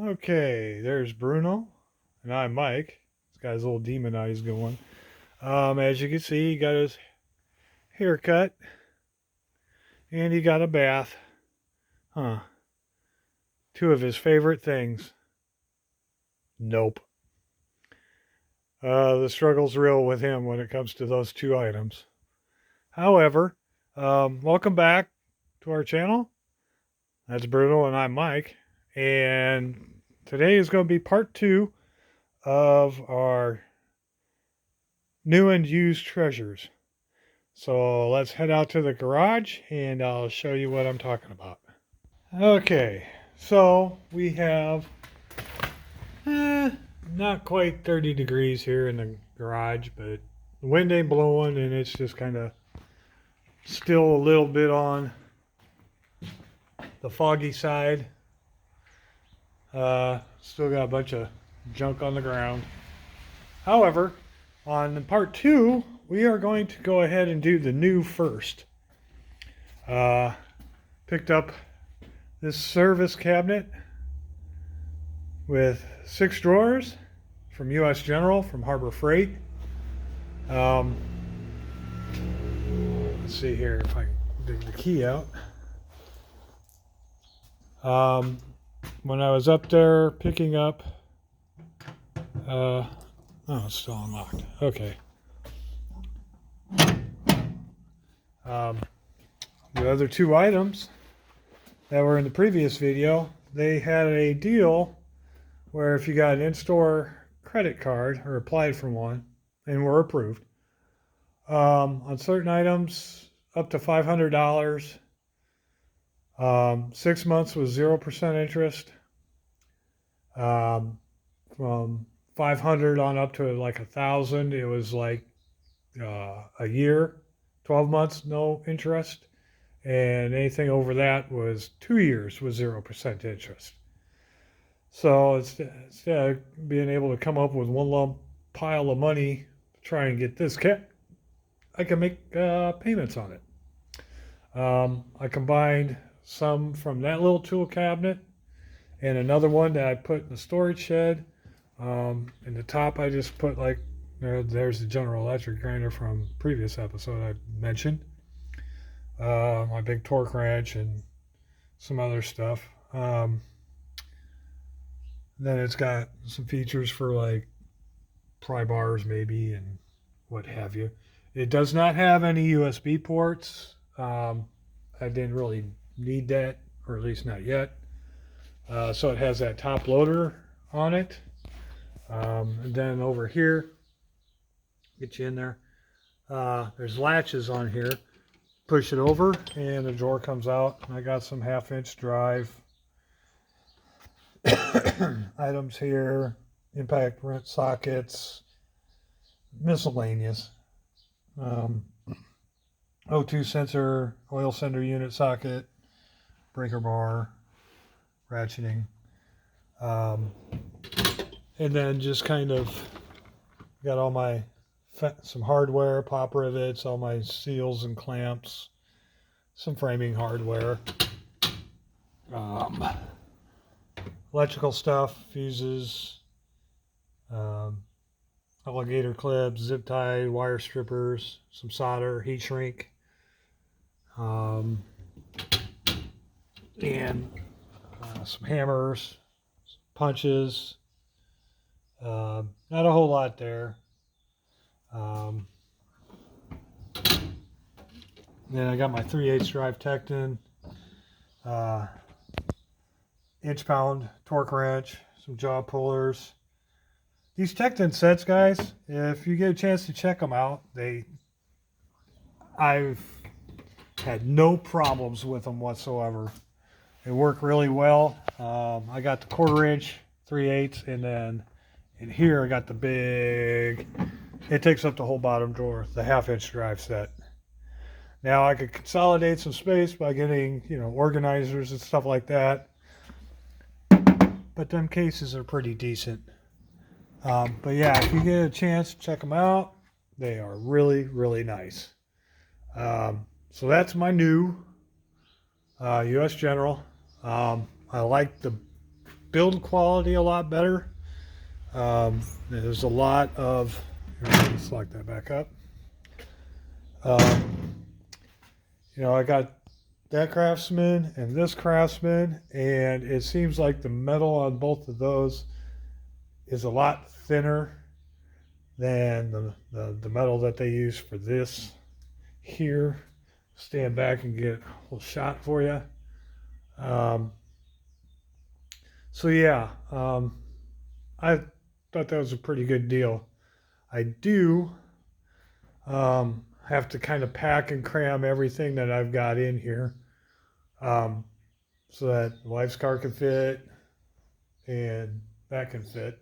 Okay, there's Bruno, and I'm Mike. He's got his little demon eyes going. As you can see, he got his haircut, and he got a bath. Huh. Two of his favorite things. Nope. The struggle's real with him when it comes to those two items. However, welcome back to our channel. That's Bruno, and I'm Mike. And today is going to be part 2 of our new and used treasures. So let's head out to the garage and I'll show you what I'm talking about. Okay, so we have not quite 30 degrees here in the garage, but the wind ain't blowing and it's just kind of still a little bit on the foggy side. Still got a bunch of junk on the ground. However, on part 2, we are going to go ahead and do the new first. Picked up this service cabinet with 6 drawers from US General from Harbor Freight. Let's see here if I can dig the key out. When I was up there picking up, oh, it's still unlocked. Okay. The other 2 items that were in the previous video, they had a deal where if you got an in-store credit card or applied for one and were approved, on certain items up to $500, 6 months was 0% interest. From 500 on up to like 1,000, it was like a year, 12 months, no interest. And anything over that was 2 years with 0% interest. So instead of being able to come up with one lump pile of money to try and get this kit, I can make payments on it. I combined some from that little tool cabinet and another one that I put in the storage shed. In the top, I just put like, there's the General Electric grinder from previous episode I mentioned. My big torque wrench and some other stuff. Then it's got some features for like pry bars maybe and what have you. It does not have any USB ports. I didn't really need that, or at least not yet. So it has that top loader on it. And then over here, get you in there, there's latches on here. Push it over and the drawer comes out. I got some 1/2-inch drive items here, impact wrench sockets, miscellaneous. O2 sensor, oil sender unit socket, breaker bar, ratcheting. And then just kind of got all my some hardware, pop rivets, all my seals and clamps, some framing hardware, electrical stuff, fuses, alligator clips, zip tie, wire strippers, some solder, heat shrink, and some hammers, punches. Not a whole lot there. Then I got my 3/8 drive Tekton, inch-pound torque wrench, some jaw pullers. These Tekton sets, guys, if you get a chance to check them out, I've had no problems with them whatsoever. They work really well. I got the 1/4-inch 3/8, and then in here I got the big, it takes up the whole bottom drawer, the 1/2-inch drive set. Now I could consolidate some space by getting, organizers and stuff like that. But them cases are pretty decent. But yeah, if you get a chance, check them out. They are really, really nice. So that's my new US General. I like the build quality a lot better. There's a lot of, let's lock that back up. I got that Craftsman and this Craftsman, and it seems like the metal on both of those is a lot thinner than the metal that they use for this here. Stand back and get a little shot for you. So yeah, I thought that was a pretty good deal. I do have to kind of pack and cram everything that I've got in here, so that wife's car can fit and that can fit.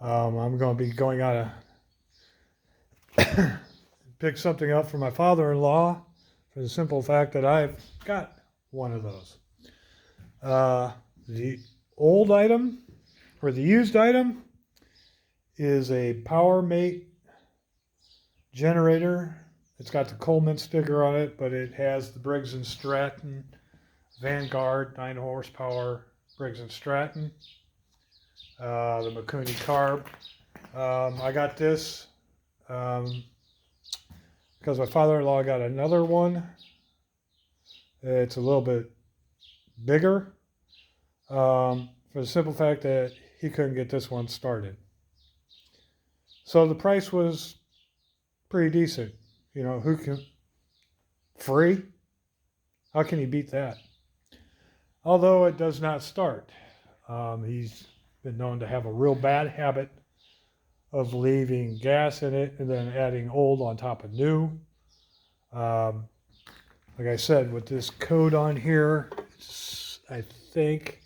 I'm going to be going out to pick something up for my father-in-law, for the simple fact that I've got one of those. The old item, or the used item, is a PowerMate generator. It's got the Coleman sticker on it, but it has the Briggs & Stratton Vanguard 9 horsepower Briggs & Stratton, the Mikuni carb. I got this because my father-in-law got another one. It's a little bit bigger, for the simple fact that he couldn't get this one started. So the price was pretty decent. Who can, free? How can you beat that? Although it does not start. He's been known to have a real bad habit of leaving gas in it and then adding old on top of new. Like I said, with this code on here, I think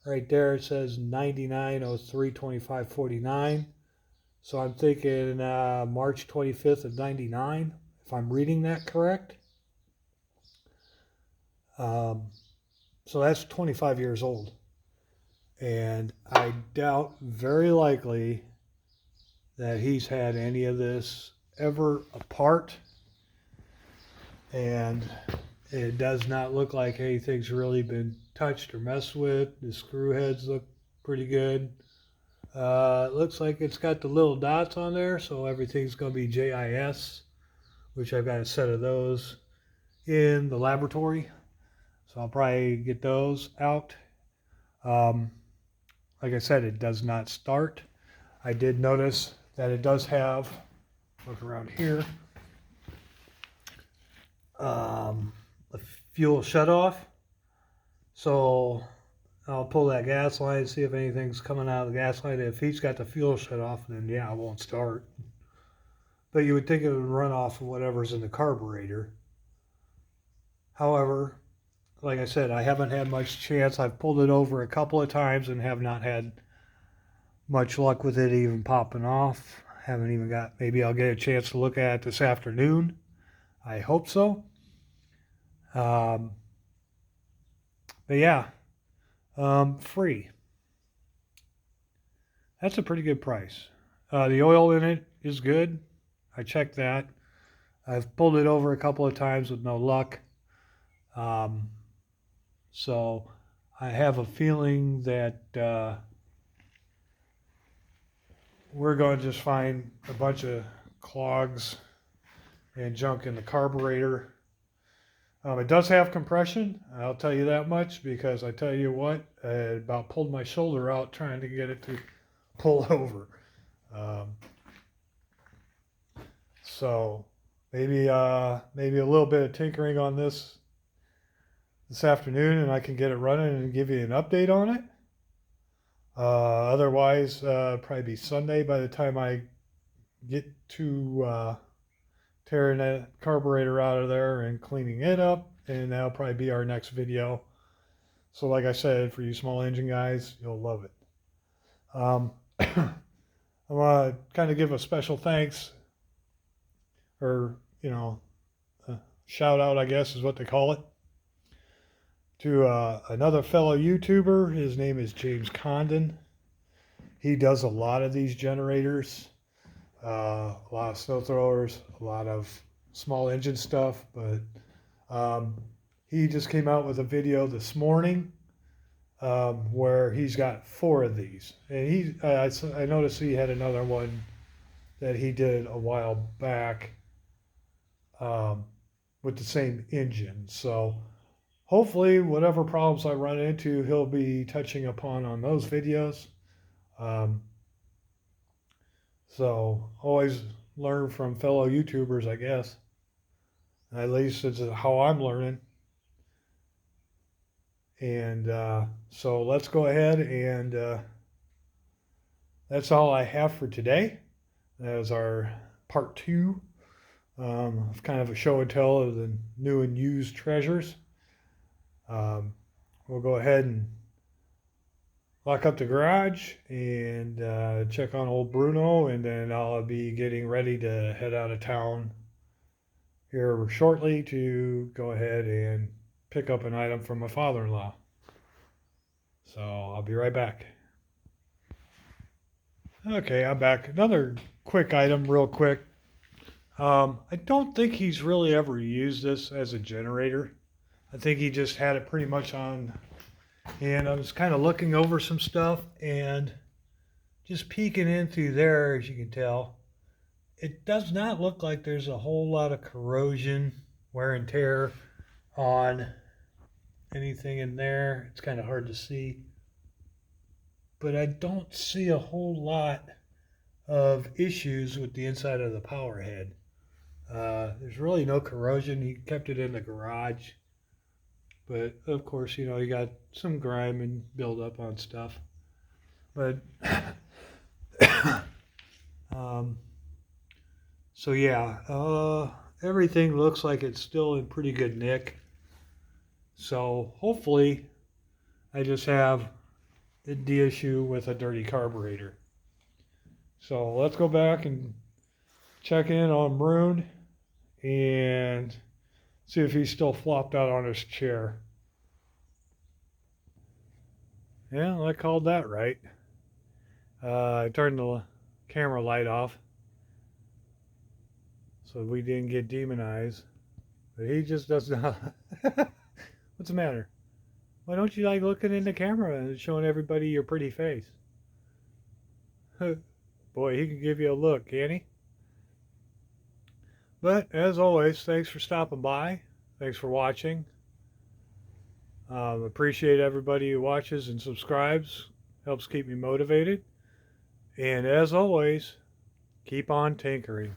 right there it says 99032549. So I'm thinking March 25th of 99, if I'm reading that correct. So that's 25 years old. And I doubt very likely that he's had any of this ever apart. And it does not look like anything's really been touched or messed with. The screw heads look pretty good. It looks like it's got the little dots on there, so everything's going to be JIS, which I've got a set of those in the laboratory. So I'll probably get those out. Like I said, it does not start. I did notice that it does have, look around here, a fuel shutoff. So I'll pull that gas line and see if anything's coming out of the gas line. If he's got the fuel shut off, then yeah, it won't start. But you would think it would run off of whatever's in the carburetor. However, like I said, I haven't had much chance. I've pulled it over a couple of times and have not had much luck with it even popping off. Haven't even got, maybe I'll get a chance to look at it this afternoon. I hope so. But yeah. Free. That's a pretty good price. The oil in it is good. I checked that. I've pulled it over a couple of times with no luck. So I have a feeling that we're going to just find a bunch of clogs and junk in the carburetor. It does have compression, I'll tell you that much, because I tell you what, I about pulled my shoulder out trying to get it to pull over. So maybe a little bit of tinkering on this afternoon and I can get it running and give you an update on it. Otherwise, probably be Sunday by the time I get to tearing that carburetor out of there and cleaning it up, and that'll probably be our next video. So like I said, for you small engine guys, you'll love it. I want to kind of give a special thanks, or shout out, I guess is what they call it, to another fellow YouTuber. His name is James Condon. He does a lot of these generators. A lot of snow throwers, a lot of small engine stuff, but he just came out with a video this morning where he's got 4 of these. And I noticed he had another one that he did a while back um, with the same engine. So hopefully, whatever problems I run into, he'll be touching upon on those videos. Um, so always learn from fellow YouTubers, I guess. At least it's how I'm learning. And so let's go ahead and that's all I have for today. That was our part 2 of kind of a show and tell of the new and used treasures. We'll go ahead and lock up the garage and check on old Bruno, and then I'll be getting ready to head out of town here shortly to go ahead and pick up an item from my father-in-law. So I'll be right back. Okay, I'm back. Another quick item, real quick. I don't think he's really ever used this as a generator. I think he just had it pretty much on. And I was kind of looking over some stuff and just peeking in through there, as you can tell. It does not look like there's a whole lot of corrosion, wear and tear on anything in there. It's kind of hard to see. But I don't see a whole lot of issues with the inside of the power head. There's really no corrosion. He kept it in the garage. But of course, you got some grime and buildup on stuff. But so yeah, everything looks like it's still in pretty good nick. So hopefully, I just have the issue with a dirty carburetor. So let's go back and check in on Maroon and see if he's still flopped out on his chair. Yeah, I called that right. I turned the camera light off so we didn't get demonized. But he just does not. What's the matter? Why don't you like looking in the camera and showing everybody your pretty face? Boy, he can give you a look, can't he? But as always, thanks for stopping by. Thanks for watching. Appreciate everybody who watches and subscribes. Helps keep me motivated. And as always, keep on tinkering.